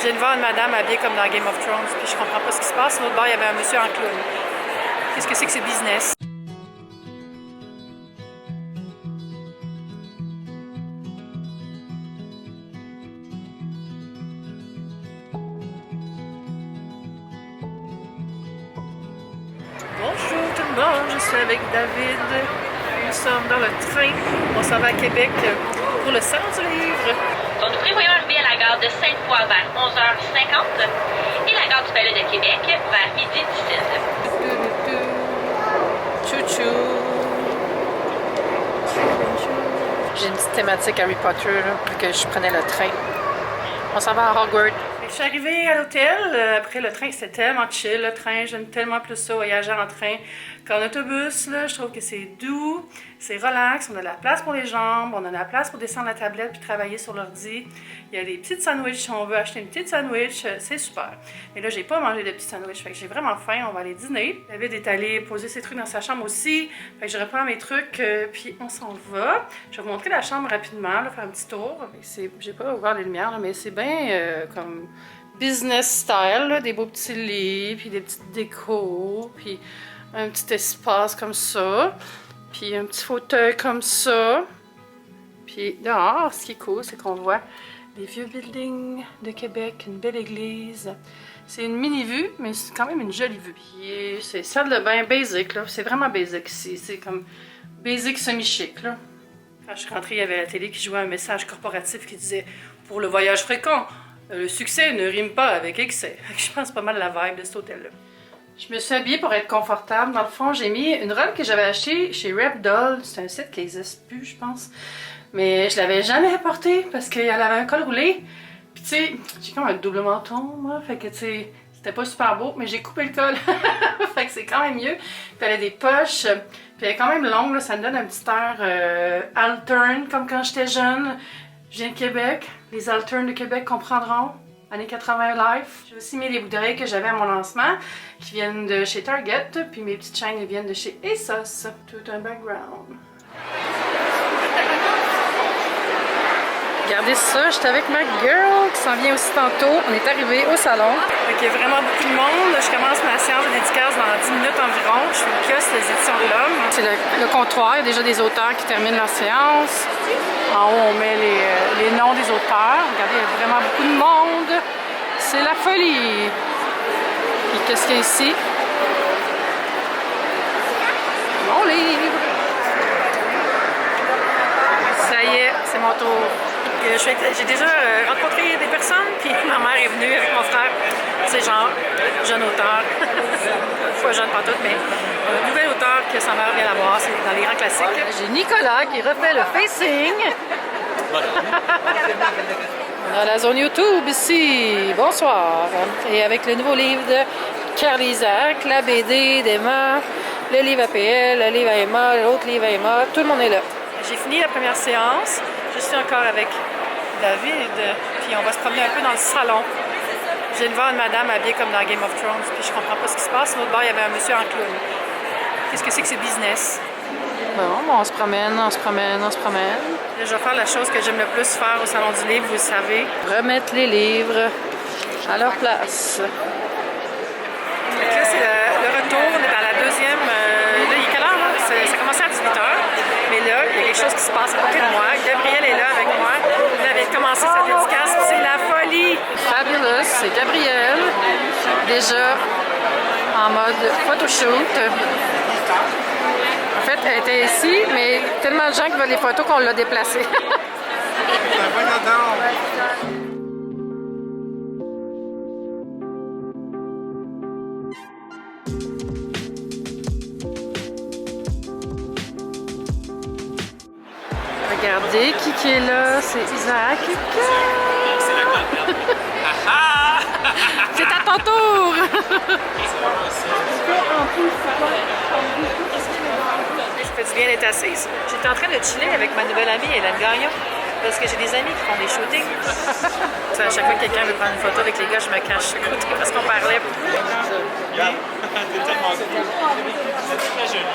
Je viens de voir une madame habillée comme dans Game of Thrones, puis je comprends pas ce qui se passe. L'autre bord, il y avait un monsieur en clown. Qu'est-ce que c'est que ce business? Bonjour tout le monde, je suis avec David. Nous sommes dans le train. On s'en va à Québec pour le Salon du Livre. Donc, nous prévoyons arriver à la gare de Sainte-Foy vers 11h50 et la gare du Palais de Québec vers 12h17. Chouchou! J'ai une petite thématique Harry Potter, là, vu que je prenais le train. On s'en va à Hogwarts. Je suis arrivée à l'hôtel. Après le train, c'était tellement chill, le train. J'aime tellement plus ça, voyager en train qu'en autobus. Là, je trouve que c'est doux, c'est relax. On a de la place pour les jambes, on a de la place pour descendre la tablette puis travailler sur l'ordi. Il y a des petites sandwichs si on veut acheter une petite sandwich. C'est super. Mais là, j'ai pas mangé de petits sandwichs, fait que j'ai vraiment faim. On va aller dîner. David est allé poser ses trucs dans sa chambre aussi. Fait que je reprends mes trucs puis on s'en va. Je vais vous montrer la chambre rapidement, là, faire un petit tour. J'ai pas ouvert les lumières, là, mais c'est bien comme business style, là, des beaux petits lits, puis des petites décos, puis un petit espace comme ça, puis un petit fauteuil comme ça. Puis dehors, ce qui est cool, c'est qu'on voit des vieux buildings de Québec, une belle église. C'est une mini-vue, mais c'est quand même une jolie vue. Puis c'est salle de bain basic, là. C'est vraiment basic ici. C'est comme basic semi-chic, là. Quand je suis rentrée, il y avait la télé qui jouait un message corporatif qui disait « Pour le voyage fréquent, le succès ne rime pas avec excès. » Je pense que c'est pas mal la vibe de cet hôtel-là. Je me suis habillée pour être confortable. Dans le fond, j'ai mis une robe que j'avais achetée chez Repdoll. C'est un site qui n'existe plus, je pense. Mais je l'avais jamais portée parce qu'elle avait un col roulé. Puis tu sais, j'ai comme un double menton, moi. Fait que tu sais, c'était pas super beau, mais j'ai coupé le col. Fait que c'est quand même mieux. Puis elle a des poches. Puis elle est quand même longue, là. Ça me donne un petit air alterne, comme quand j'étais jeune. Je viens de Québec. Les alternes de Québec comprendront. Années 80 life. J'ai aussi mis les boucles d'oreilles que j'avais à mon lancement, qui viennent de chez Target. Puis mes petites chaînes viennent de chez ASOS. Tout un background. Regardez ça, j'étais avec ma girl qui s'en vient aussi tantôt. On est arrivé au salon. Il y a vraiment beaucoup de monde. Je commence ma séance de dédicace dans 10 minutes environ. Je fais le kiosque des éditions de l'Homme. C'est le comptoir. Il y a déjà des auteurs qui terminent leur séance. En haut, on met les noms des auteurs. Regardez, il y a vraiment beaucoup de monde. C'est la folie. Puis qu'est-ce qu'il y a ici? Mon livre. Ça y est, c'est mon tour. J'ai déjà rencontré des personnes, puis ma mère est venue avec mon frère. C'est genre jeune auteur, pas jeune pas tout, mais un nouvel auteur que sa mère vient la voir, c'est dans les grands classiques. J'ai Nicolas qui refait le facing. On a la zone YouTube ici. Bonsoir. Et avec le nouveau livre de Carl Isaac, la BD d'Emma, le livre APL, le livre à Emma, l'autre livre à Emma, tout le monde est là. J'ai fini la première séance. Je suis encore avec David, puis on va se promener un peu dans le salon. Je viens de voir une madame habillée comme dans Game of Thrones, puis je comprends pas ce qui se passe. L'autre bord, il y avait un monsieur en clown. Qu'est-ce que c'est que ce business? Bon, on se promène, on se promène, on se promène. Là, je vais faire la chose que j'aime le plus faire au Salon du Livre, vous le savez. Remettre les livres à leur place. Donc là, c'est le retour. On est dans la deuxième... là, il est quelle heure? Là? Ça commençait à 18h. Mais là, il y a quelque chose qui se passe à côté de moi. Gabrielle est là avec moi. Elle avait commencé sa dédicace. C'est la folie! Fabulous, c'est Gabrielle. Déjà en mode photoshoot. En fait, elle était ici, mais tellement de gens qui veulent les photos qu'on l'a déplacée. Regardez qui est là, c'est Isaac. C'est à ton tour! Ça fait du bien d'être assise. J'étais en train de chiller avec ma nouvelle amie, Hélène Gagnon, parce que j'ai des amis qui font des shootings. À chaque fois que quelqu'un veut prendre une photo avec les gars, je me cache à côté parce qu'on parlait beaucoup. T'es tellement cool. C'est très joli.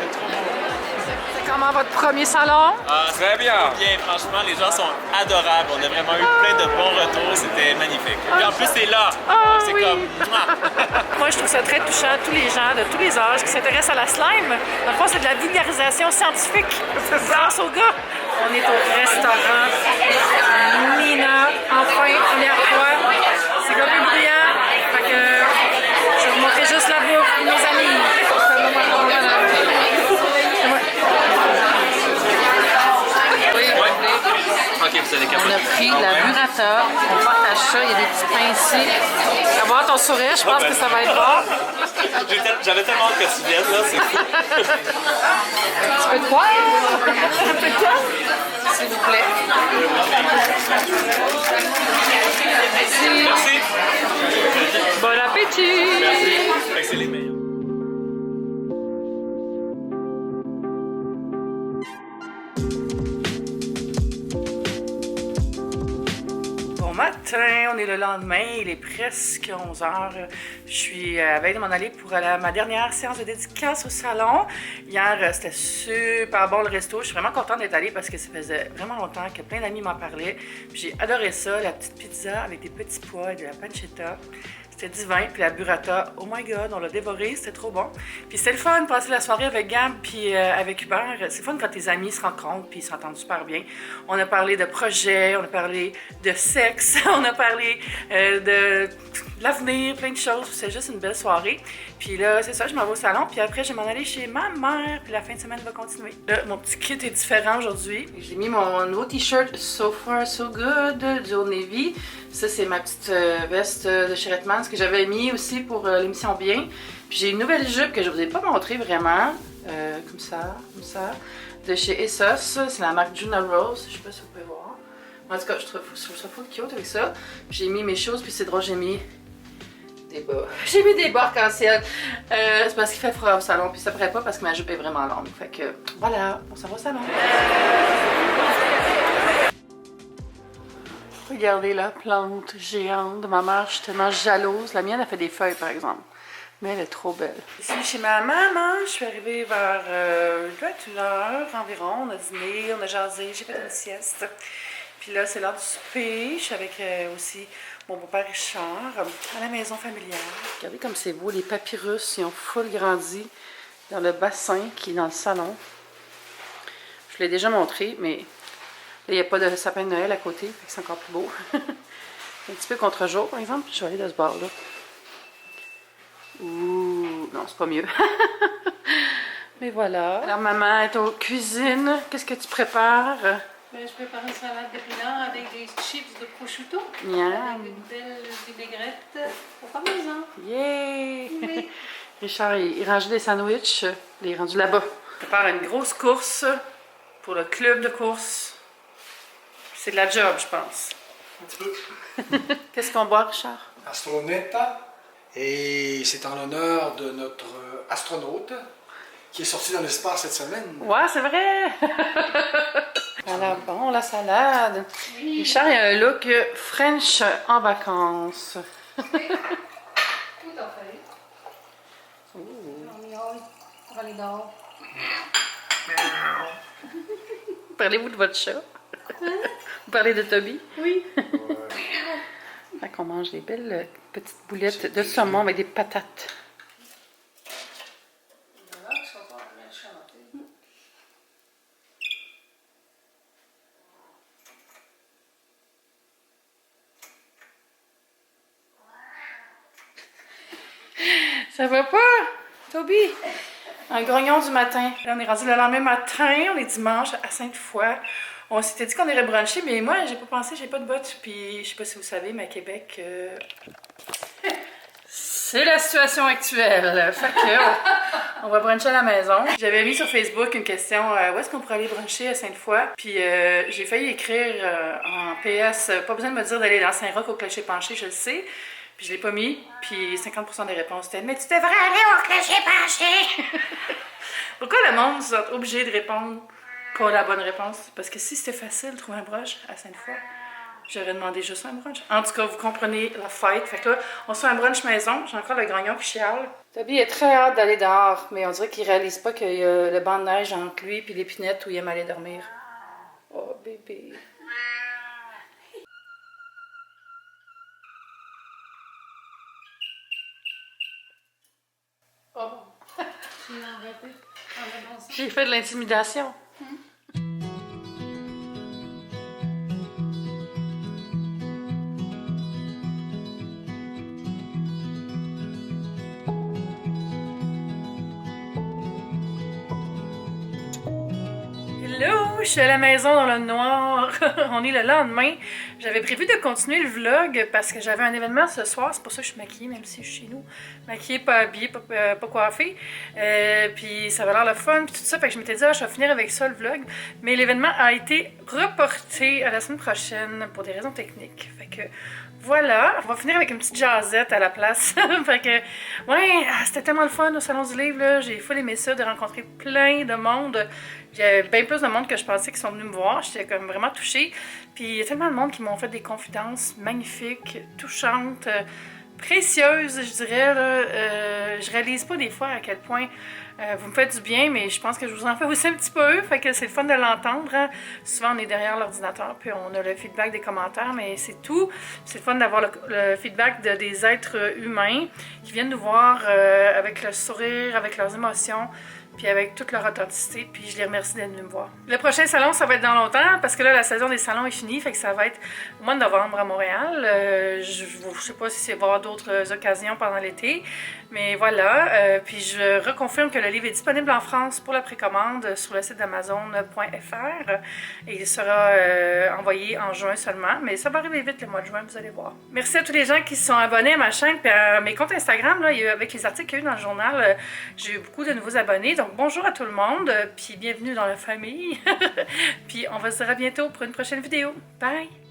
C'est trop beau. C'est comment votre premier salon? Ah, très bien. Bien, franchement, les gens sont adorables. On a vraiment eu plein de bons retours. C'était magnifique. Et en plus, c'est là. C'est oui. comme... Moi, je trouve ça très touchant, tous les gens de tous les âges qui s'intéressent à la slime. Dans le fond, c'est de la vulgarisation scientifique. Grâce aux gars. On est au restaurant Nina. Enfin, première fois. C'est un peu bruyant. Fait que je vais vous montrer juste la bouffe de nos amis. Ok, vous allez On a pris la burrata, on partage ça, il y a des petits pains ici. Tu vas voir ton sourire, je pense que ça va être bon. J'avais tellement hâte que tu viennes, là, c'est fou. Un peu de quoi? Un peu de quoi? S'il vous plaît. Merci. Merci. Bon appétit! Merci. Fait que c'est les meilleurs. Bon matin, on est le lendemain, il est presque 11h. Je suis à veille de m'en aller pour ma dernière séance de dédicace au salon. Hier, c'était super bon le resto. Je suis vraiment contente d'être allée parce que ça faisait vraiment longtemps que plein d'amis m'en parlaient. J'ai adoré ça, la petite pizza avec des petits pois et de la pancetta. C'était divin, puis la burrata, oh my god, on l'a dévoré, c'était trop bon. Puis c'était le fun de passer la soirée avec Gab puis avec Hubert. C'est fun quand tes amis se rencontrent puis ils s'entendent super bien. On a parlé de projets, on a parlé de sexe, on a parlé de l'avenir, plein de choses. C'était juste une belle soirée. Puis là, c'est ça, je m'en vais au salon, puis après, je vais m'en aller chez ma mère, puis la fin de semaine va continuer. Là, mon petit kit est différent aujourd'hui. J'ai mis mon nouveau t-shirt So Far So Good du Old Navy. Ça, c'est ma petite veste de chez Redmond, ce que j'avais mis aussi pour l'émission Bien. Puis j'ai une nouvelle jupe que je vous ai pas montrée vraiment, comme ça, de chez ASOS. C'est la marque Juna Rose, je sais pas si vous pouvez voir. En tout cas, je trouve ça full cute avec ça. J'ai mis mes choses, puis c'est drôle, j'ai mis des bas. J'ai mis des bas arc-en-ciel. C'est parce qu'il fait froid au salon, puis ça pourrait pas parce que ma jupe est vraiment longue. Fait que voilà, on s'en va au salon. Regardez la plante géante de ma mère, je suis tellement jalouse. La mienne a fait des feuilles par exemple, mais elle est trop belle. Ici chez ma maman, je suis arrivée vers une heure environ. On a dîné, on a jasé, j'ai fait une sieste. Puis là, c'est l'heure du souper. Je suis avec aussi mon beau-père Richard à la maison familiale. Regardez comme c'est beau, les papyrus, ils ont full grandi dans le bassin qui est dans le salon. Je vous l'ai déjà montré, mais il n'y a pas de sapin de Noël à côté, fait que c'est encore plus beau. Un petit peu contre-jour, par exemple. Je vais aller de ce bord-là. Ouh, non, c'est pas mieux. Mais voilà. Alors, maman est aux cuisines. Qu'est-ce que tu prépares? Ben, je prépare une salade d'épinards avec des chips de prosciutto. Miam. Avec une belle vinaigrette au parmesan. Yeah! Oui. Richard, il range des sandwichs. Il est rendu là-bas. Je prépare une grosse course pour le club de course. C'est de la job, je pense. Un petit peu. Qu'est-ce qu'on boit, Richard? Astronetta. Et c'est en l'honneur de notre astronaute qui est sorti dans l'espace cette semaine. Ouais, c'est vrai! Voilà, bon, la salade. Richard, il a un look French en vacances. Tout à fait. On va aller dehors. Parlez-vous de votre chat? Vous parlez de Toby? Oui. Fait qu'on mange des belles petites boulettes de saumon avec des patates. Ça va pas, Toby? Un grognon du matin. Là, on est rendu le lendemain matin, on est dimanche à Sainte-Foy. On s'était dit qu'on irait bruncher, mais moi, j'ai pas pensé, j'ai pas de bottes. Puis, je sais pas si vous savez, mais à Québec, c'est la situation actuelle. Fait que, on va bruncher à la maison. J'avais mis sur Facebook une question, où est-ce qu'on pourrait aller bruncher à Sainte-Foy? Puis, j'ai failli écrire en PS, pas besoin de me dire d'aller dans Saint-Roch au Clocher Penché, je le sais. Puis je l'ai pas mis, puis 50% des réponses étaient « Mais tu devrais aller au Clocher Penché! » Pourquoi le monde est obligé de répondre pas la bonne réponse? Parce que si c'était facile de trouver un broche à Sainte-Foy, J'aurais demandé juste un brunch. En tout cas, vous comprenez la fête. Fait que là, on se fait un brunch maison. J'ai encore le grognon qui chiale. Toby est très hâte d'aller dehors, mais on dirait qu'il réalise pas qu'il y a le banc de neige entre lui et l'épinette où il aime aller dormir. Oh, bébé. Oh, j'ai enlevé. J'ai fait de l'intimidation. Hello, je suis à la maison dans le noir. On est le lendemain. J'avais prévu de continuer le vlog parce que j'avais un événement ce soir. C'est pour ça que je suis maquillée, même si je suis chez nous. Maquillée, pas habillée, pas coiffée. Puis ça avait l'air le fun, puis tout ça. Fait que je m'étais dit, je vais finir avec ça le vlog. Mais l'événement a été reporté à la semaine prochaine pour des raisons techniques. Fait que voilà, on va finir avec une petite jazzette à la place. Fait que, ouais, c'était tellement le fun au Salon du Livre. J'ai full aimé ça, de rencontrer plein de monde. Il y a bien plus de monde que je pensais qui sont venus me voir. J'étais comme vraiment touchée. Puis il y a tellement de monde qui m'ont fait des confidences magnifiques, touchantes, précieuses, je dirais. Je réalise pas des fois à quel point vous me faites du bien, mais je pense que je vous en fais aussi un petit peu. Fait que c'est le fun de l'entendre. Hein. Souvent, on est derrière l'ordinateur, puis on a le feedback des commentaires, mais c'est tout. C'est le fun d'avoir le feedback des êtres humains qui viennent nous voir avec le sourire, avec leurs émotions, puis avec toute leur authenticité, puis je les remercie d'être venus me voir. Le prochain salon, ça va être dans longtemps, parce que là, la saison des salons est finie, fait que ça va être au mois de novembre à Montréal. Je sais pas si il va y avoir d'autres occasions pendant l'été, mais voilà. Puis je reconfirme que le livre est disponible en France pour la précommande sur le site d'amazon.fr et il sera envoyé en juin seulement, mais ça va arriver vite le mois de juin, vous allez voir. Merci à tous les gens qui se sont abonnés à ma chaîne, puis à mes comptes Instagram, là, avec les articles qu'il y a eu dans le journal, j'ai eu beaucoup de nouveaux abonnés, donc bonjour à tout le monde, puis bienvenue dans la famille. Puis on va se dire à bientôt pour une prochaine vidéo. Bye!